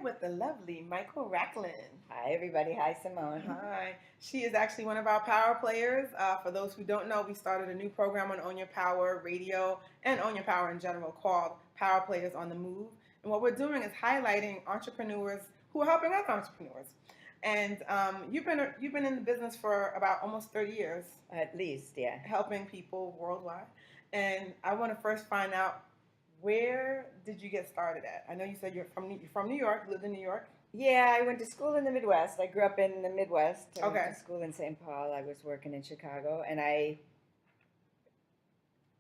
with the lovely Michaele Rachlin. Hi, everybody. Hi, Simone. Hi. She is actually one of our power players. For those who don't know, we started a new program on Own Your Power Radio and Own Your Power in general called Power Players on the Move. And what we're doing is highlighting entrepreneurs who are helping other entrepreneurs. And you've been in the business for about almost 30 years. At least, yeah. Helping people worldwide. And I want to first find out, where did you get started at? I know you said you're from New York, lived in New York. Yeah, I went to school in the Midwest. I grew up in the Midwest. I Okay. went to school in St. Paul. I was working in Chicago. And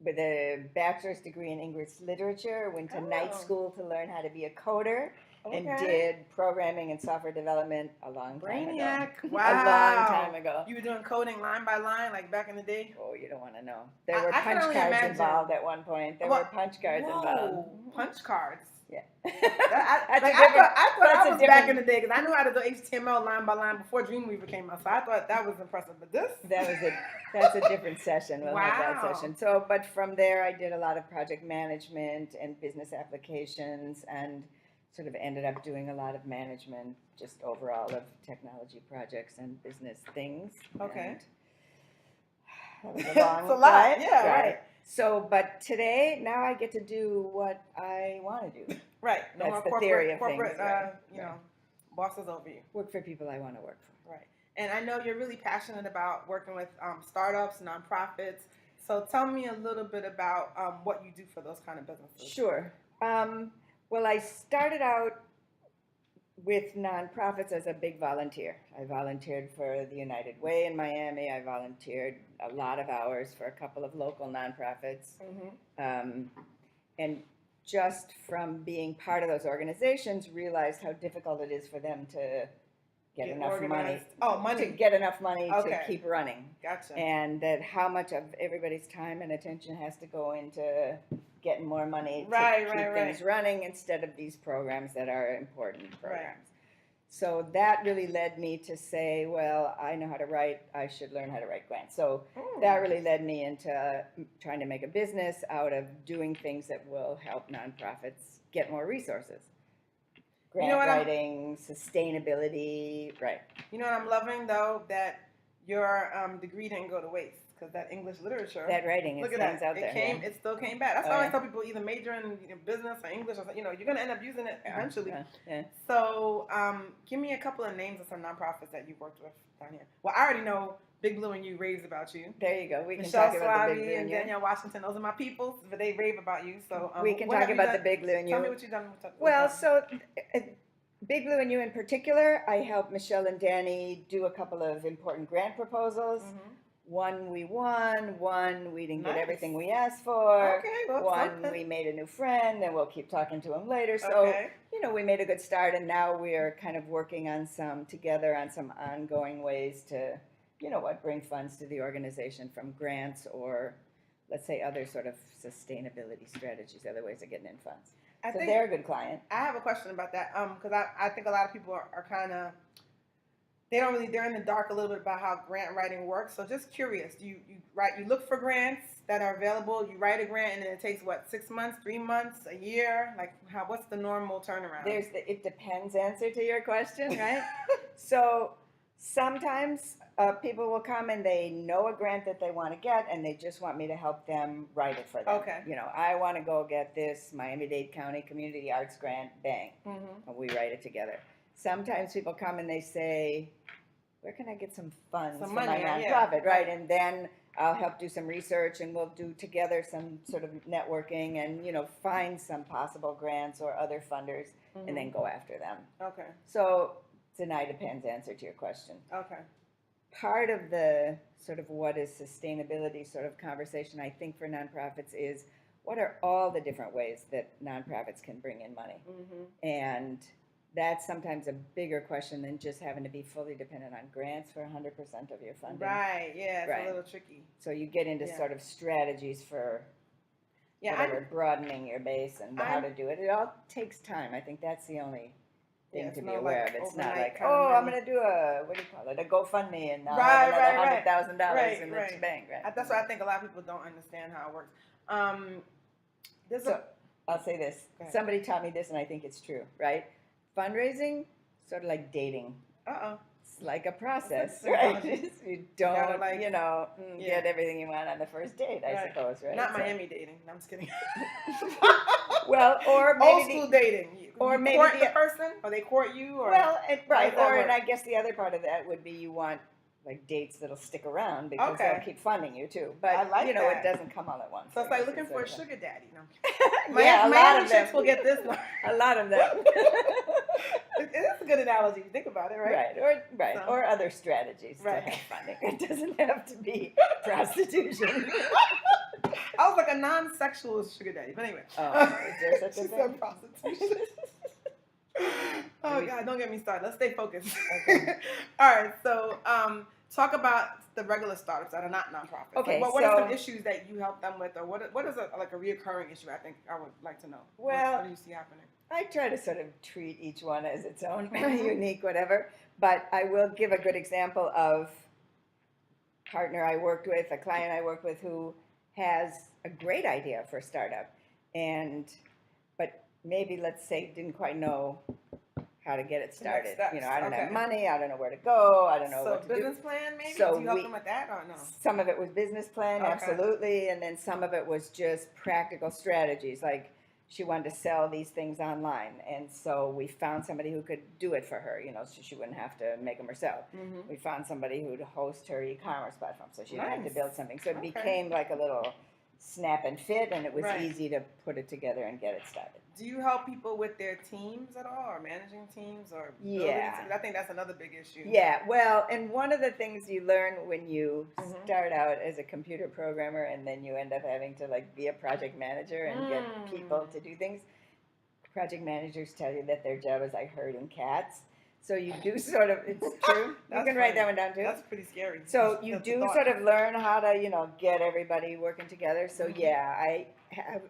with a bachelor's degree in English literature, went to night school to learn how to be a coder. Okay. And did programming and software development a long time ago. Wow. A long time ago. You were doing coding line by line, like back in the day? Oh, you don't want to know. There were punch cards involved at one point. There were punch cards involved. Punch cards? Yeah. I thought I was back in the day, because I knew how to do HTML line by line before Dreamweaver came out, so I thought that was impressive. But this? That's a different session. We'll have that session. So, but from there, I did a lot of project management and business applications, and sort of ended up doing a lot of management, just overall, of technology projects and business things. Okay. And that was a long, it's a lot, yeah, right. So, but today, now I get to do what I want to do. Right. No That's the theory of corporate, things. bosses over you. Work for people I want to work for. Right. And I know you're really passionate about working with startups, nonprofits. So tell me a little bit about what you do for those kind of businesses. Sure. Well, I started out with nonprofits as a big volunteer. I volunteered for the United Way in Miami. I volunteered a lot of hours for a couple of local nonprofits. Mm-hmm. And just from being part of those organizations, realized how difficult it is for them to get enough organized. money. To get enough money to keep running. Gotcha. And that how much of everybody's time and attention has to go into getting more money to keep things running instead of these programs that are important programs. Right. So that really led me to say, well, I know how to write, I should learn how to write grants. So that really led me into trying to make a business out of doing things that will help nonprofits get more resources. Grant writing, sustainability, right. You know what I'm loving, though? That your degree didn't go to waste. Because that English literature, that writing, look at at that. It still came back. That's why I always tell people, either major in business or English, or you're going to end up using it eventually. Yeah. So, give me a couple of names of some nonprofits that you've worked with down here. Well, I already know Big Blue and You raves about you. There you go. We can Michelle talk about the Big Blue and Danielle Washington. Those are my people, but they rave about you. So we can talk about the Big Blue and You. Tell me what you've done. Well, so Big Blue and You in particular, I helped Michelle and Danny do a couple of important grant proposals. Mm-hmm. One we won, one we didn't get everything we asked for. Okay, well, one we made a new friend, and we'll keep talking to him later. So, we made a good start, and now we're kind of working on some ongoing ways to, bring funds to the organization from grants or, let's say, other sort of sustainability strategies, other ways of getting in funds. So they're a good client. I have a question about that, because I think a lot of people are kind of, they're in the dark a little bit about how grant writing works. So just curious, you look for grants that are available, you write a grant, and then it takes 6 months, 3 months, a year? Like, what's the normal turnaround? There's the it depends answer to your question, right? So sometimes people will come and they know a grant that they want to get, and they just want me to help them write it for them. Okay. I want to go get this Miami-Dade County Community Arts Grant, bang, and we write it together. Sometimes people come and they say, where can I get some funds for my nonprofit, right? And then I'll help do some research, and we'll do together some sort of networking and, find some possible grants or other funders, and then go after them. Okay. So it's an I depends answer to your question. Okay. Part of the sort of what is sustainability sort of conversation, I think, for nonprofits is, what are all the different ways that nonprofits can bring in money? Mm-hmm. And that's sometimes a bigger question than just having to be fully dependent on grants for 100% of your funding. Right, yeah, it's a little tricky. So you get into sort of strategies for broadening your base and how to do it. It all takes time. I think that's the only thing to be aware of. It's not like, I'm going to do a GoFundMe and have another $100,000 in the bank. Right. That's why I think a lot of people don't understand how it works. I'll say this. Somebody taught me this, and I think it's true, right? fundraising, sort of like dating. Uh-oh. It's like a process, right? You don't, like, get everything you want on the first date, I suppose, right? Not Miami dating. No, I'm just kidding. Well, or maybe old school dating. Or you maybe court the person, or they court you, or right. Or and I guess the other part of that would be you want like dates that'll stick around because they'll keep funding you too. But I like it doesn't come all at once. So it's like looking for a sugar daddy. No. Yeah, a lot of them will get this one. A lot of them. It is a good analogy. You think about it, right? Right. Or other strategies to have funding. It doesn't have to be prostitution. I was like a non-sexual sugar daddy, but anyway. Oh, is there such a thing? Said prostitution. Oh God, don't get me started. Let's stay focused. Okay. All right. So, talk about the regular startups that are not nonprofits. Okay. Like, what are some issues that you help them with, or what is a reoccurring issue? I think I would like to know. Well, what do you see happening? I try to sort of treat each one as its own unique whatever, but I will give a good example of a partner I worked with, a client I worked with who has a great idea for a startup, but maybe, let's say, didn't quite know how to get it started. I don't have money, I don't know where to go, I don't know what to do. So business plan maybe? So do you help them with that or no? Some of it was business plan, absolutely, and then some of it was just practical strategies, like she wanted to sell these things online, and so we found somebody who could do it for her, so she wouldn't have to make them herself. Mm-hmm. We found somebody who would host her e-commerce platform, so she didn't have to build something. So it became like a little snap and fit, and it was easy to put it together and get it started. Do you help people with their teams at all, or managing teams, or building teams? I think that's another big issue. Yeah, well, and one of the things you learn when you start out as a computer programmer and then you end up having to be a project manager and get people to do things, project managers tell you that their job is like herding cats. So you do sort of, it's true. You can write that one down too. That's pretty scary. So you do sort of learn how to, get everybody working together. So yeah, I have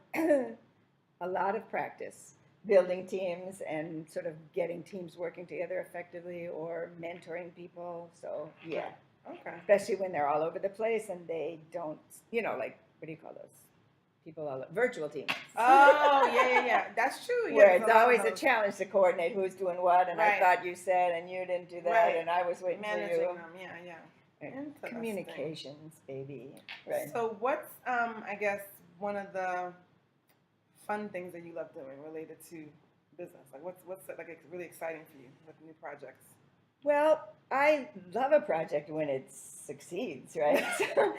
a lot of practice building teams and sort of getting teams working together effectively or mentoring people. So yeah. Okay. Especially when they're all over the place and they don't, what do you call those? People virtual teams. Oh, yeah. That's true. Where it's always a challenge to coordinate who's doing what, and I thought you said, and you didn't do that, and I was waiting for you. Them, yeah. Communications, baby. Right. So what's, I guess, one of the fun things that you love doing related to business? Like what's really exciting for you with new projects? Well, I love a project when it succeeds, right?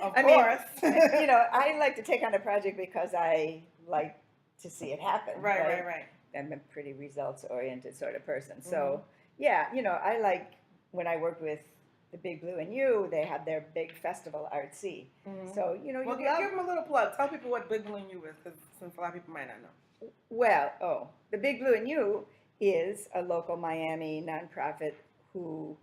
Of course. I like to take on a project because I like to see it happen. Right. I'm a pretty results-oriented sort of person. So, I like when I worked with the Big Blue and You, they had their big festival, Artsy. Mm-hmm. So, give them a little plug. Tell people what Big Blue and You is, because since a lot of people might not know. Well, the Big Blue and You is a local Miami nonprofit who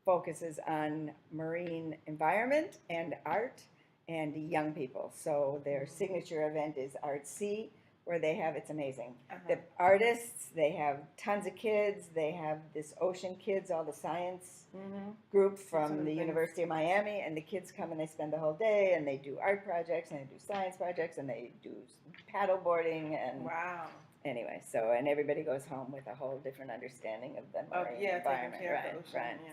focuses on marine environment and art and young people. So their signature event is Artsy, where they have, it's amazing. The artists, they have tons of kids. They have this Ocean Kids, all the science group from the University of Miami, and the kids come and they spend the whole day and they do art projects and they do science projects and they do paddle boarding and wow. Anyway, and everybody goes home with a whole different understanding of the marine environment. Right. Yeah. So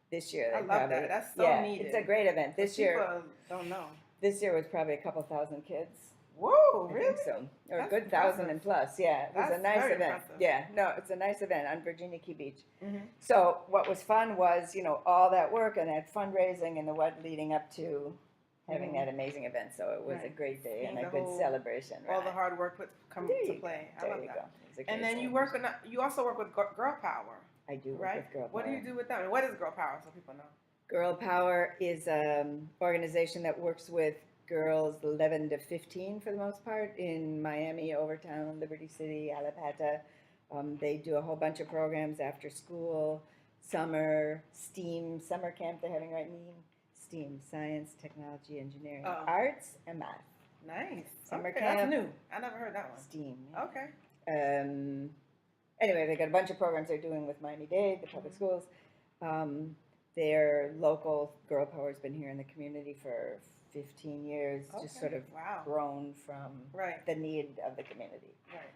this year, I love that. That's so needed. It's a great event. This year, people don't know. This year was probably a couple thousand kids. Whoa, really? I think so. Or a good 1,000 and plus. Yeah, it was a nice event. Impressive. Yeah, no, it's a nice event on Virginia Key Beach. Mm-hmm. So what was fun was, all that work and that fundraising and the what leading up to having that amazing event. So it was a great day and a good celebration. All the hard work come to play. I love that. And then you also work with Girl Power. I do work with Girl Power. What do you do with them? And what is Girl Power, so people know? Girl Power is an organization that works with girls 11 to 15 for the most part in Miami, Overtown, Liberty City, Alapata. They do a whole bunch of programs after school, summer, STEAM, summer camp they're having right now. STEAM, science, technology, engineering, arts, and math. Nice. Summer camp. That's new. I never heard that one. STEAM. Yeah. Okay. Anyway, they got a bunch of programs they're doing with Miami-Dade, the public schools. Their local Girl Power has been here in the community for 15 years, just sort of grown from the need of the community. Right.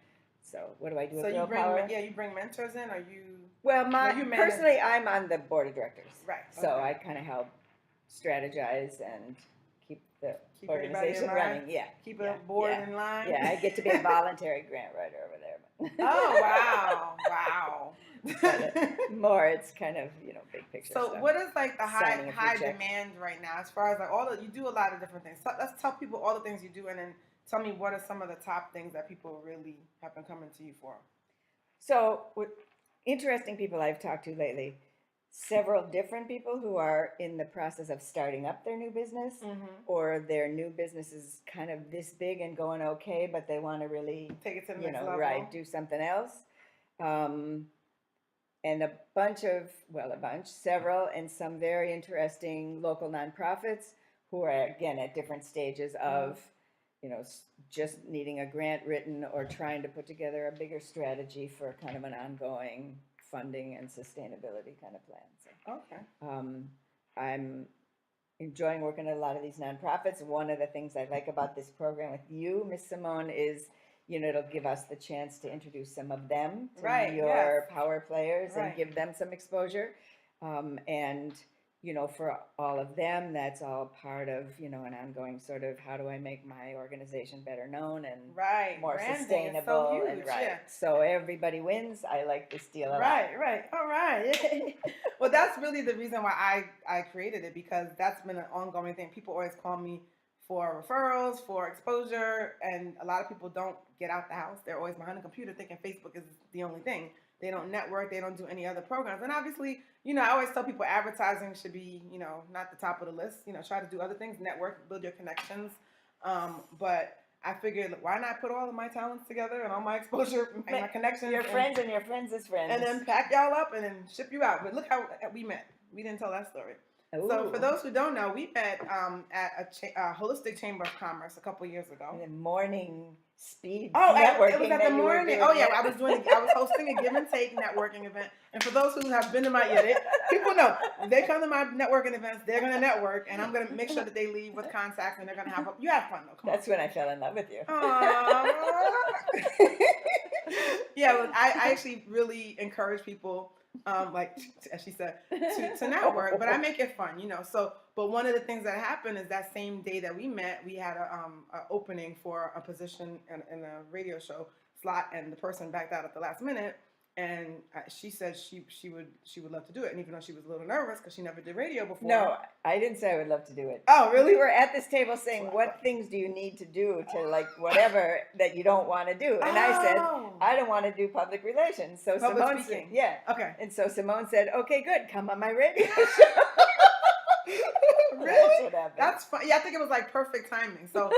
So what do I do So at you Girl bring, Power? you bring mentors in, or you? Well, you personally, I'm on the board of directors. Right. So okay. I kind of help strategize and keep the Keep organization running. Yeah. Keep a board in line. Yeah, I get to be a voluntary grant writer over there. Oh, wow. Wow. More, it's kind of, big picture So stuff. what is like the Signing high a few checks. demand right now as far as like all the, you do a lot of different things. So let's tell people all the things you do and then tell me what are some of the top things that people really have been coming to you for. So with interesting people I've talked to lately, several different people who are in the process of starting up their new business, or their new business is kind of this big and going okay, but they want to really take it to the next level. Right, do something else. And several, and some very interesting local nonprofits who are, again, at different stages of, just needing a grant written or trying to put together a bigger strategy for kind of an ongoing funding and sustainability kind of plan. So, okay. I'm enjoying working at a lot of these nonprofits. One of the things I like about this program with you, Miss Simone, is it'll give us the chance to introduce some of them to your power players and give them some exposure. And, for all of them, that's all part of, an ongoing sort of how do I make my organization better known and more branding sustainable. Is so huge, and So everybody wins. I like this deal a lot. Right. All right. Well, that's really the reason why I created it, because that's been an ongoing thing. People always call me for referrals, for exposure, and a lot of people don't get out the house. They're always behind a computer thinking Facebook is the only thing. They don't network, they don't do any other programs. And obviously, I always tell people advertising should be, not the top of the list. Try to do other things, network, build your connections. But I figured, why not put all of my talents together and all my exposure and my connections. Your friends and your friends' friends. And then pack y'all up and then ship you out. But look how we met. We didn't tell that story. Ooh. So for those who don't know, we met at a holistic chamber of commerce a couple years ago. In the morning speed networking. It was at the morning. I was hosting a give and take networking event. And for those who have been to people know they come to my networking events, they're going to network, and I'm going to make sure that they leave with contacts, and they're going to have you have fun though. That's when I fell in love with you. Yeah, I actually really encourage people. Like as she said, to network, but I make it fun, So, but one of the things that happened is that same day that we met, we had a opening for a position in a radio show slot, and the person backed out at the last minute. And she said she would love to do it, and even though she was a little nervous because she never did radio before. No, I didn't say I would love to do it. Oh, really? We were at this table saying, what things do you need to do to whatever that you don't want to do? And I said, I don't want to do public relations. So Simone said, okay. And so Simone said, okay, good, come on my radio show. Really? That's fun. Yeah, I think it was like perfect timing. So.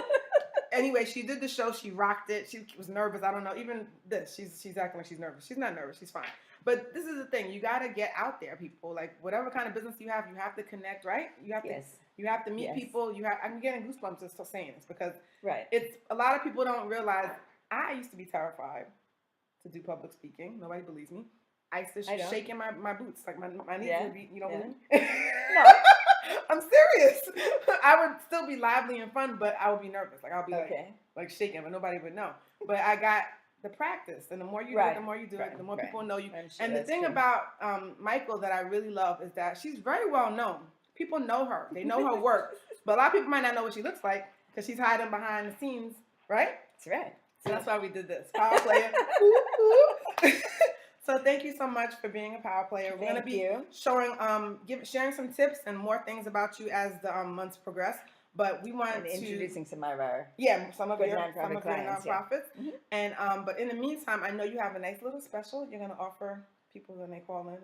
Anyway, she did the show. She rocked it. She was nervous. I don't know. Even this, she's acting like she's nervous. She's not nervous. She's fine. But this is the thing. You got to get out there, people. Like whatever kind of business you have to connect, right? You have to meet people. I'm getting goosebumps just saying this because it's a lot of people don't realize. I used to be terrified to do public speaking. Nobody believes me. I used to shake in my boots, like my knees would be. You don't believe me? No. I'm serious. I would still be lively and fun, but I would be nervous. Like I'll be like shaking, but nobody would know. But I got the practice, and the more you do it, the more you do it, the more people know you. And the thing about Michael that I really love is that she's very well known. People know her. They know her work. But a lot of people might not know what she looks like because she's hiding behind the scenes, right? That's right. So that's why we did this. Power player. So thank you so much for being a power player. We're going to be sharing some tips and more things about you as the months progress. But we want to introducing some of our some of your nonprofits. Mm-hmm. And but in the meantime, I know you have a nice little special you're going to offer people when they call in.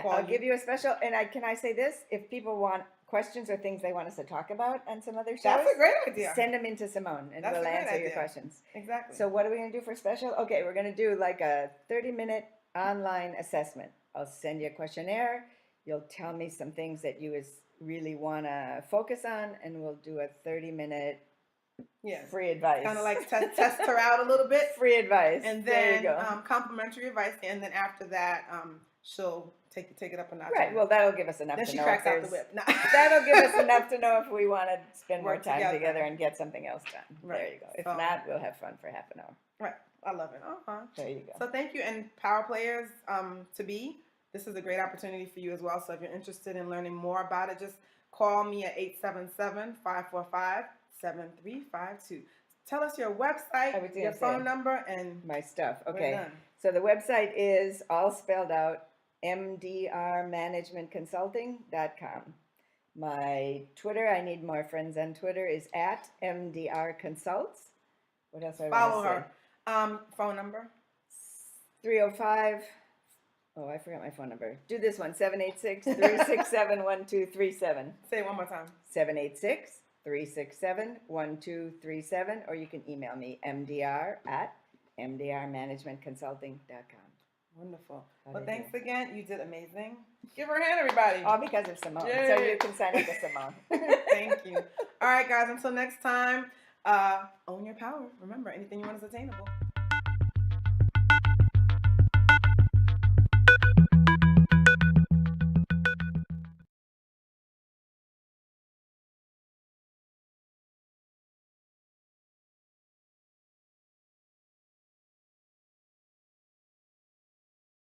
I'll give you a special. And can I say this? If people want questions or things they want us to talk about on some other shows, that's a great idea. Send them into Simone, and we'll answer your questions. Exactly. So what are we going to do for special? Okay, we're going to do like a 30-minute online assessment. I'll send you a questionnaire. You'll tell me some things that you really want to focus on, and we'll do a 30-minute free advice. Kind of like test her out a little bit. Free advice. And then complimentary advice. And then after that, she'll take it up a notch. Right. Well, that'll give us enough to know. Then she cracks out the whip. No. That'll give us enough to know if we want to spend more Work time together and get something else done. Right. There you go. If not, we'll have fun for half an hour. Right. I love it. There you go. So thank you. And power players to be, this is a great opportunity for you as well. So if you're interested in learning more about it, just call me at 877-545-7352. Tell us your website, your phone number, and my stuff. Okay. So the website is all spelled out, mdrmanagementconsulting.com. My Twitter, I need more friends on Twitter, is at mdrconsults. What else I follow want to her. Phone number? 305. Oh, I forgot my phone number. Do this one, 786-367-1237. Say it one more time. 786-367-1237, or you can email me, mdr@mdrmanagementconsulting.com. Wonderful. Well, thanks again. You did amazing. Give her a hand, everybody. All because of Simone. Yay. So you can sign up to Simone. Thank you. All right, guys. Until next time, own your power. Remember, anything you want is attainable.